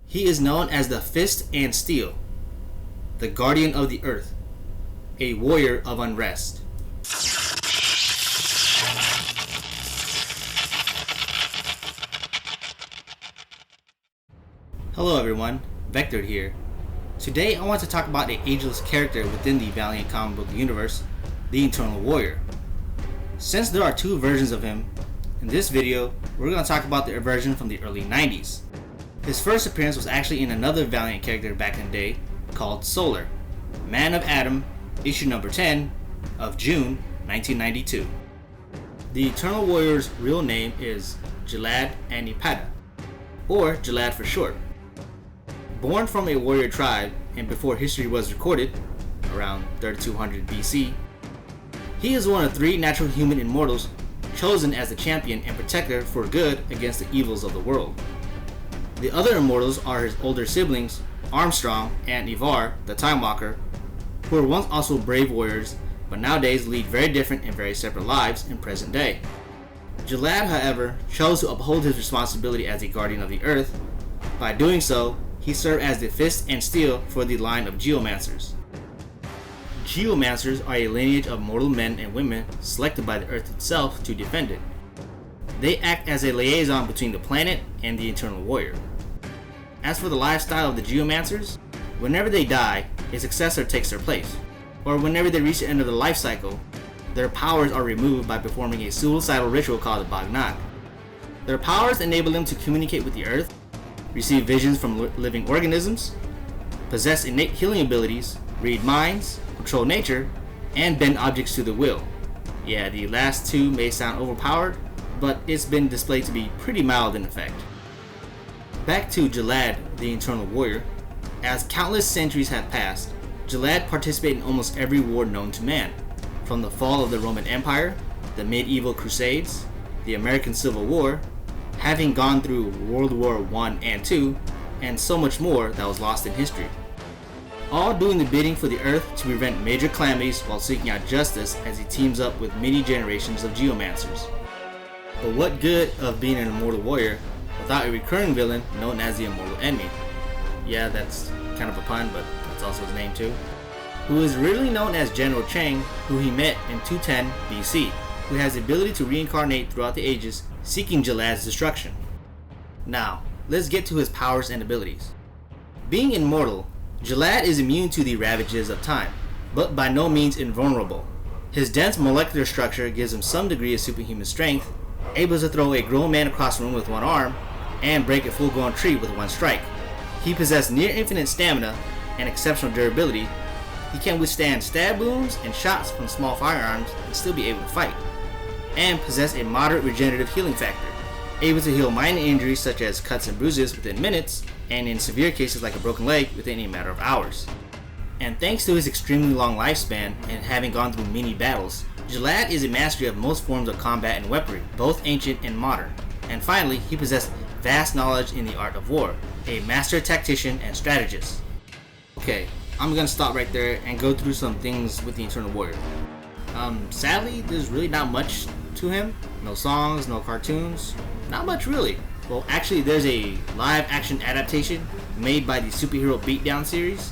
He is known as the Fist and Steel, the Guardian of the Earth, a warrior of unrest. Hello everyone, Vector here. Today I want to talk about the ageless character within the Valiant comic book universe, the Eternal Warrior. Since there are two versions of him, in this video we're going to talk about the version from the early 90s. His first appearance was actually in another Valiant character back in the day called Solar, Man of Adam, issue number 10 of June 1992. The Eternal Warrior's real name is Gilad-Anni-Padda, or Gilad for short. Born from a warrior tribe and before history was recorded, around 3200 BC, he is one of three natural human immortals chosen as the champion and protector for good against the evils of the world. The other immortals are his older siblings, Armstrong and Ivar, the Time Walker, who were once also brave warriors, but nowadays lead very different and very separate lives in present day. Gilad, however, chose to uphold his responsibility as a guardian of the earth. By doing so, he served as the Fist and Steel for the line of Geomancers. Geomancers are a lineage of mortal men and women selected by the earth itself to defend it. They act as a liaison between the planet and the Eternal Warrior. As for the lifestyle of the Geomancers, whenever they die, a successor takes their place, or whenever they reach the end of their life cycle, their powers are removed by performing a suicidal ritual called the Bagnak. Their powers enable them to communicate with the earth, receive visions from living organisms, possess innate healing abilities, read minds, control nature, and bend objects to the will. Yeah, the last two may sound overpowered, but it's been displayed to be pretty mild in effect. Back to Gilad, the Eternal Warrior. As countless centuries have passed, Gilad participated in almost every war known to man, from the fall of the Roman Empire, the medieval Crusades, the American Civil War, having gone through World War I and II, and so much more that was lost in history. All doing the bidding for the Earth to prevent major calamities while seeking out justice as he teams up with many generations of Geomancers. But what good of being an immortal warrior without a recurring villain known as the Immortal Enemy? Yeah, that's kind of a pun, but that's also his name too. Who is really known as General Chang, who he met in 210 BC, who has the ability to reincarnate throughout the ages, seeking Gilad's destruction. Now, let's get to his powers and abilities. Being immortal, Gilad is immune to the ravages of time, but by no means invulnerable. His dense molecular structure gives him some degree of superhuman strength, able to throw a grown man across the room with one arm, and break a full-grown tree with one strike. He possesses near infinite stamina and exceptional durability. He can withstand stab wounds and shots from small firearms and still be able to fight, and possess a moderate regenerative healing factor, able to heal minor injuries such as cuts and bruises within minutes, and in severe cases like a broken leg within a matter of hours. And thanks to his extremely long lifespan and having gone through many battles, Gilad is a master of most forms of combat and weaponry, both ancient and modern. And finally, he possessed vast knowledge in the art of war, a master tactician and strategist. Okay, I'm gonna stop right there and go through some things with the Eternal Warrior. Sadly, there's really not much to him. No songs, no cartoons, not much really. Well, actually, there's a live-action adaptation made by the Superhero Beatdown series.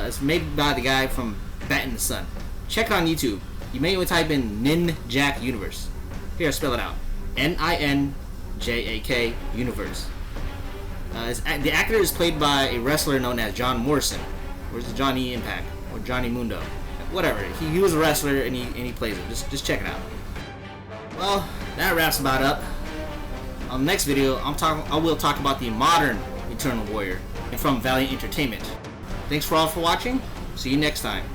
It's made by the guy from Bat in the Sun. Check it on YouTube. You may want to type in Ninjak Universe. Here, spell it out. Ninjak Universe. The actor is played by a wrestler known as John Morrison. Or is it Johnny Impact? Or Johnny Mundo? Whatever. He was a wrestler and he plays it. Just check it out. Well, that wraps about up. On the next video, I will talk about the modern Eternal Warrior from Valiant Entertainment. Thanks for all for watching. See you next time.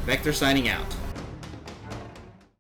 Vector signing out.